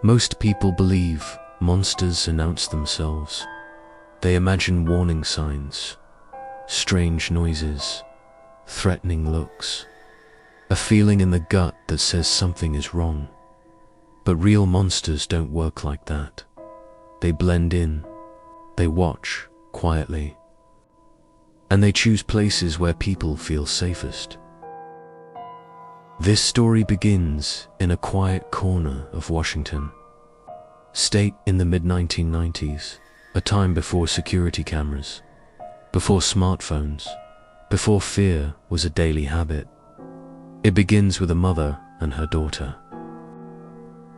Most people believe monsters announce themselves. They imagine warning signs, strange noises, threatening looks, a feeling in the gut that says something is wrong. But real monsters don't work like that. They blend in, they watch quietly, and they choose places where people feel safest. This story begins in a quiet corner of Washington State in the mid-1990s, a time before security cameras, before smartphones, before fear was a daily habit. It begins with a mother and her daughter,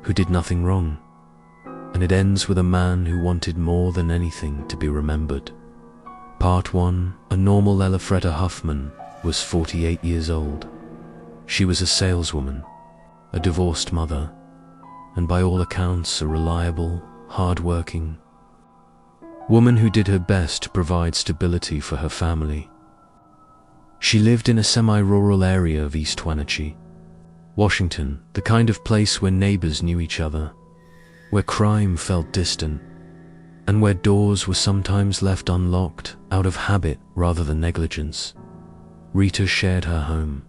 who did nothing wrong, and it ends with a man who wanted more than anything to be remembered. Part 1. A normal Elfreda Huffman was 48 years old. She was a saleswoman, a divorced mother, and by all accounts a reliable, hard-working woman who did her best to provide stability for her family. She lived in a semi-rural area of East Wenatchee, Washington, the kind of place where neighbors knew each other, where crime felt distant, and where doors were sometimes left unlocked out of habit rather than negligence. Rita shared her home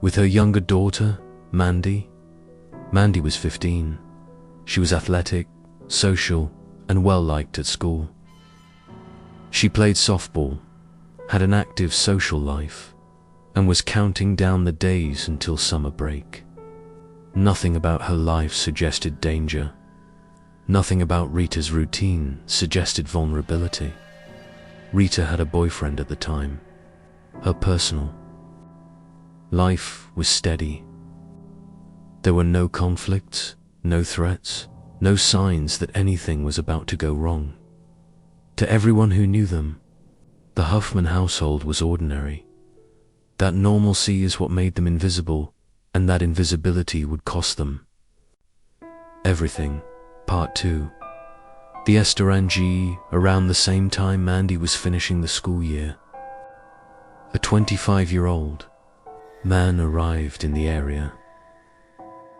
with her younger daughter, Mandy. Mandy was 15. She was athletic, social, and well-liked at school. She played softball, had an active social life, and was counting down the days until summer break. Nothing about her life suggested danger. Nothing about Rita's routine suggested vulnerability. Rita had a boyfriend at the time. Her personal life was steady. There were no conflicts, no threats, no signs that anything was about to go wrong. To everyone who knew them, the Huffman household was ordinary. That normalcy is what made them invisible, and that invisibility would cost them everything. Part 2. The Esterangie, around the same time Mandy was finishing the school year. A 25-year-old man arrived in the area.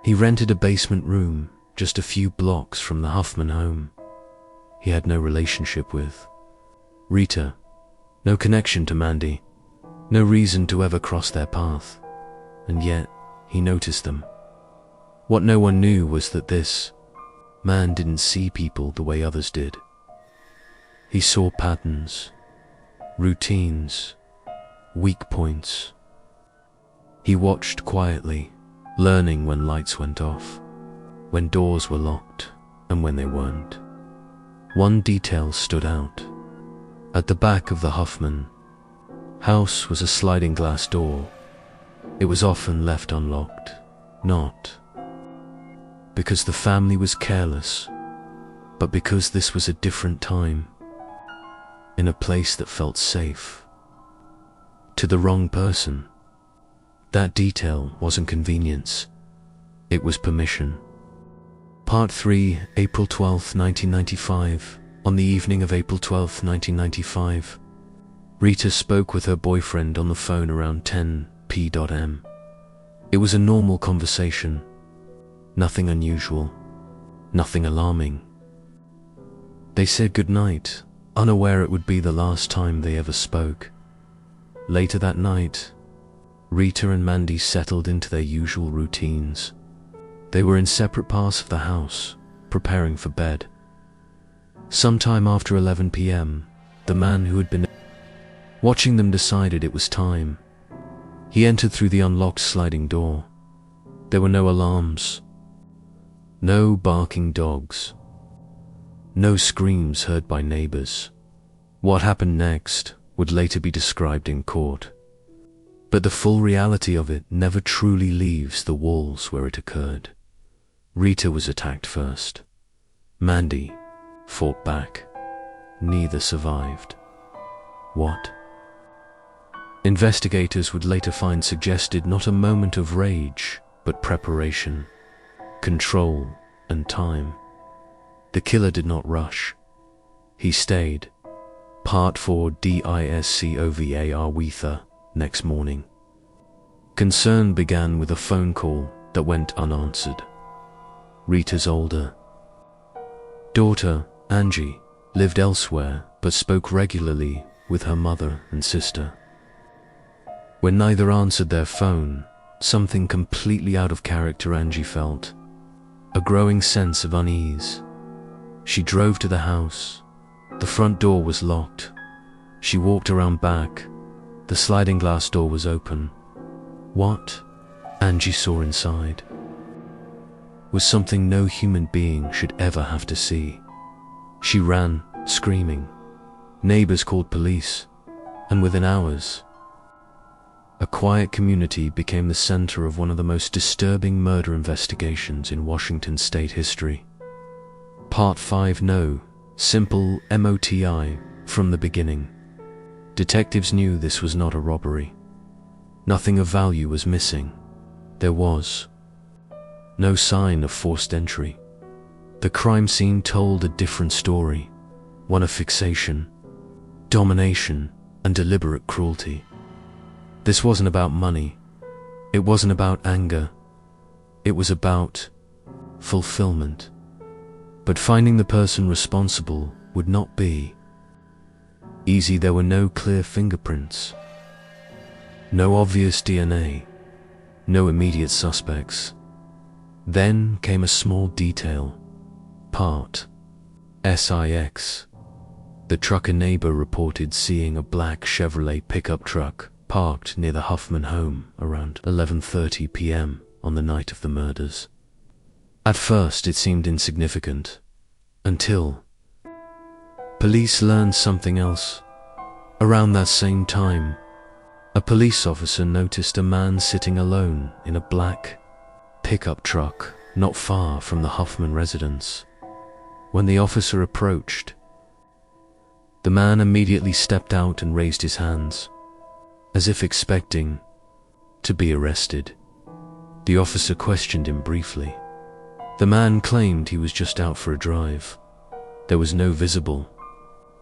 He rented a basement room just a few blocks from the Huffman home. He had no relationship with Rita, no connection to Mandy, no reason to ever cross their path, and yet he noticed them. What no one knew was that this man didn't see people the way others did. He saw patterns, routines, weak points. He watched quietly, learning when lights went off, when doors were locked, and when they weren't. One detail stood out. At the back of the Huffman house was a sliding glass door. It was often left unlocked, not because the family was careless, but because this was a different time, in a place that felt safe. To the wrong person, that detail wasn't convenience, it was permission. Part 3, April 12, 1995. On the evening of April 12, 1995, Rita spoke with her boyfriend on the phone around 10 p.m. It was a normal conversation. Nothing unusual, nothing alarming. They said goodnight, unaware it would be the last time they ever spoke. Later that night, Rita and Mandy settled into their usual routines. They were in separate parts of the house, preparing for bed. Sometime after 11 p.m., the man who had been watching them decided it was time. He entered through the unlocked sliding door. There were no alarms, no barking dogs, no screams heard by neighbors. What happened next would later be described in court, but the full reality of it never truly leaves the walls where it occurred. Rita was attacked first. Mandy fought back. Neither survived. What investigators would later find suggested not a moment of rage, but preparation, control, and time. The killer did not rush. He stayed. Part 4, DISCOVAR Weather, next morning. Concern began with a phone call that went unanswered. Rita's older daughter, Angie, lived elsewhere but spoke regularly with her mother and sister. When neither answered their phone, something completely out of character Angie felt, a growing sense of unease. She drove to the house. The front door was locked. She walked around back. The sliding glass door was open. What Angie saw inside was something no human being should ever have to see. She ran, screaming. Neighbors called police, and within hours, a quiet community became the center of one of the most disturbing murder investigations in Washington state history. Part 5. No. Simple MOTI. From the beginning, detectives knew this was not a robbery. Nothing of value was missing. There was no sign of forced entry. The crime scene told a different story, one of fixation, domination, and deliberate cruelty. This wasn't about money. It wasn't about anger. It was about fulfillment. But finding the person responsible would not be easy. There were no clear fingerprints, no obvious DNA, no immediate suspects. Then came a small detail. Part SIX. The trucker neighbor reported seeing a black Chevrolet pickup truck parked near the Huffman home around 11:30 p.m. on the night of the murders. At first it seemed insignificant, until police learned something else. Around that same time, a police officer noticed a man sitting alone in a black pickup truck not far from the Huffman residence. When the officer approached, the man immediately stepped out and raised his hands, as if expecting to be arrested. The officer questioned him briefly. The man claimed he was just out for a drive. There was no visible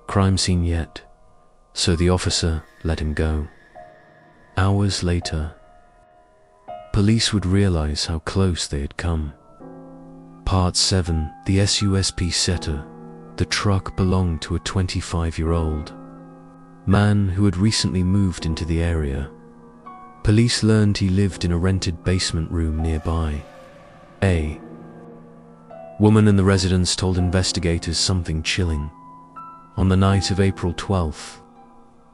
crime scene yet, so the officer let him go. Hours later, police would realize how close they had come. Part 7. The SUSP setter. The truck belonged to a 25-year-old man who had recently moved into the area. Police learned he lived in a rented basement room nearby. A woman in the residence told investigators something chilling. On the night of April 12th,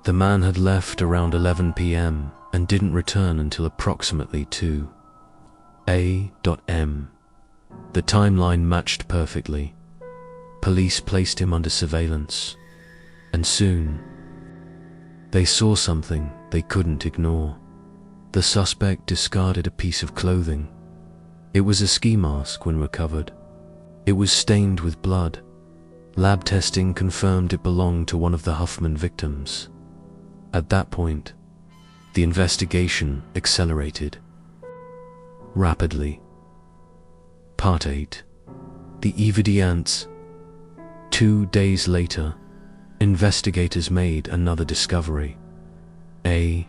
the man had left around 11 p.m. and didn't return until approximately 2 a.m. The timeline matched perfectly. Police placed him under surveillance, and soon they saw something they couldn't ignore. The suspect discarded a piece of clothing. It was a ski mask when recovered. It was stained with blood. Lab testing confirmed it belonged to one of the Huffman victims. At that point, the investigation accelerated rapidly. Part 8. The evidence. 2 days later, investigators made another discovery. A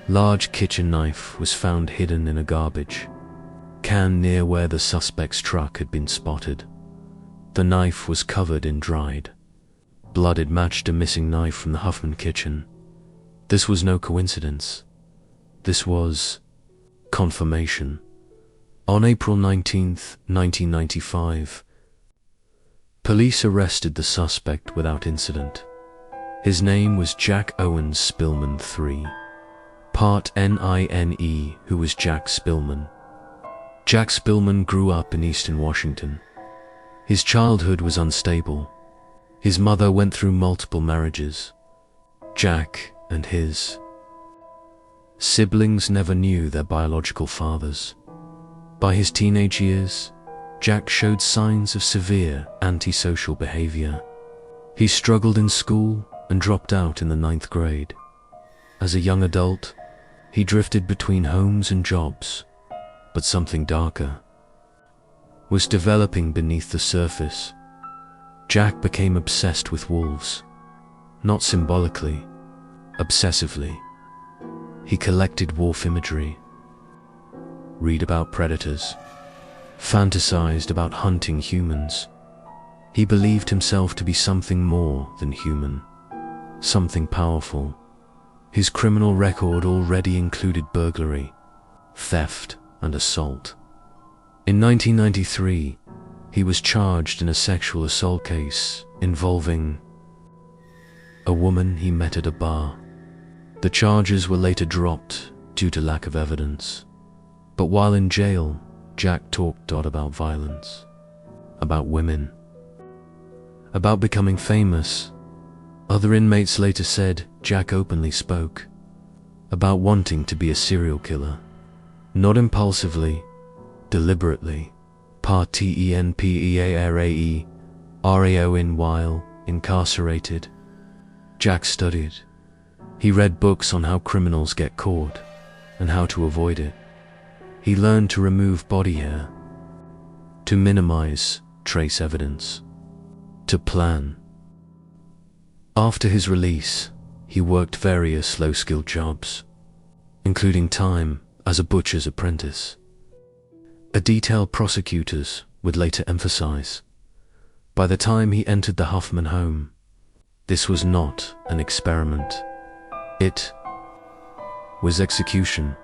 large kitchen knife was found hidden in a garbage can near where the suspect's truck had been spotted. The knife was covered in dried blood. It matched a missing knife from the Huffman kitchen. This was no coincidence. This was confirmation. On April 19, 1995, police arrested the suspect without incident. His name was Jack Owens Spillman III. Part NINE. Who was Jack Spillman? Jack Spillman grew up in Eastern Washington. His childhood was unstable. His mother went through multiple marriages. Jack and his siblings never knew their biological fathers. By his teenage years, Jack showed signs of severe antisocial behavior. He struggled in school and dropped out in the 9th grade. As a young adult, he drifted between homes and jobs, but something darker was developing beneath the surface. Jack became obsessed with wolves, not symbolically, obsessively. He collected wolf imagery, read about predators, fantasized about hunting humans. He believed himself to be something more than human, something powerful. His criminal record already included burglary, theft, and assault. In 1993, he was charged in a sexual assault case involving a woman he met at a bar. The charges were later dropped due to lack of evidence. But while in jail, Jack talked about violence, about women, about becoming famous. Other inmates later said Jack openly spoke about wanting to be a serial killer, not impulsively, deliberately, while incarcerated. Jack studied. He read books on how criminals get caught and how to avoid it. He learned to remove body hair, to minimize trace evidence, to plan. After his release, he worked various low-skilled jobs, including time as a butcher's apprentice, a detail prosecutors would later emphasize. By the time he entered the Huffman home, this was not an experiment. It was execution.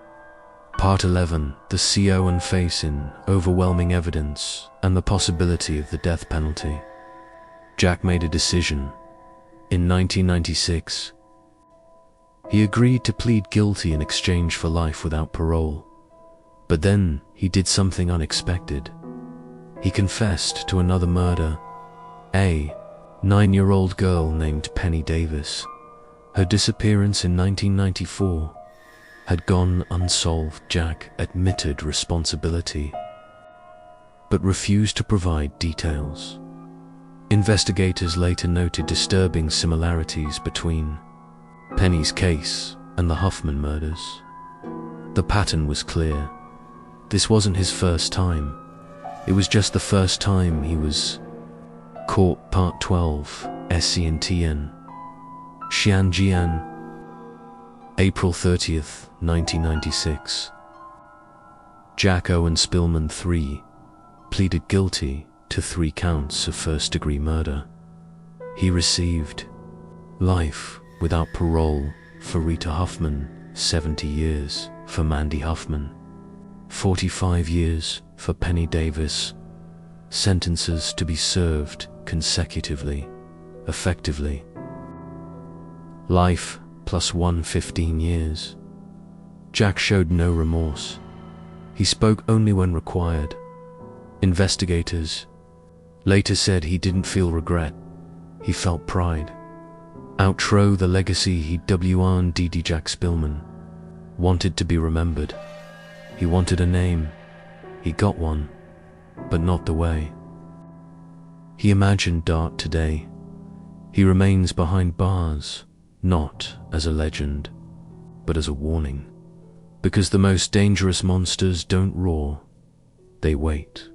Part 11, the CO and facing overwhelming evidence and the possibility of the death penalty. Jack made a decision. In 1996, he agreed to plead guilty in exchange for life without parole. But then he did something unexpected. He confessed to another murder. A 9-year-old girl named Penny Davis. Her disappearance in 1994 had gone unsolved. Jack admitted responsibility, but refused to provide details. Investigators later noted disturbing similarities between Penny's case and the Huffman murders. The pattern was clear. This wasn't his first time. It was just the first time he was caught. Part 12, SCNTN. Xianjian, April 30th, 1996. Jack Owen Spillman III pleaded guilty to 3 counts of first-degree murder. He received life without parole for Rita Huffman, 70 years for Mandy Huffman, 45 years for Penny Davis, sentences to be served consecutively, effectively. Life plus 15 years. Jack showed no remorse. He spoke only when required. Investigators later said he didn't feel regret, he felt pride. Outro the legacy he'd won. Jack Spillman wanted to be remembered. He wanted a name. He got one, but not the way he imagined Dart today. He remains behind bars, not as a legend, but as a warning. Because the most dangerous monsters don't roar, they wait.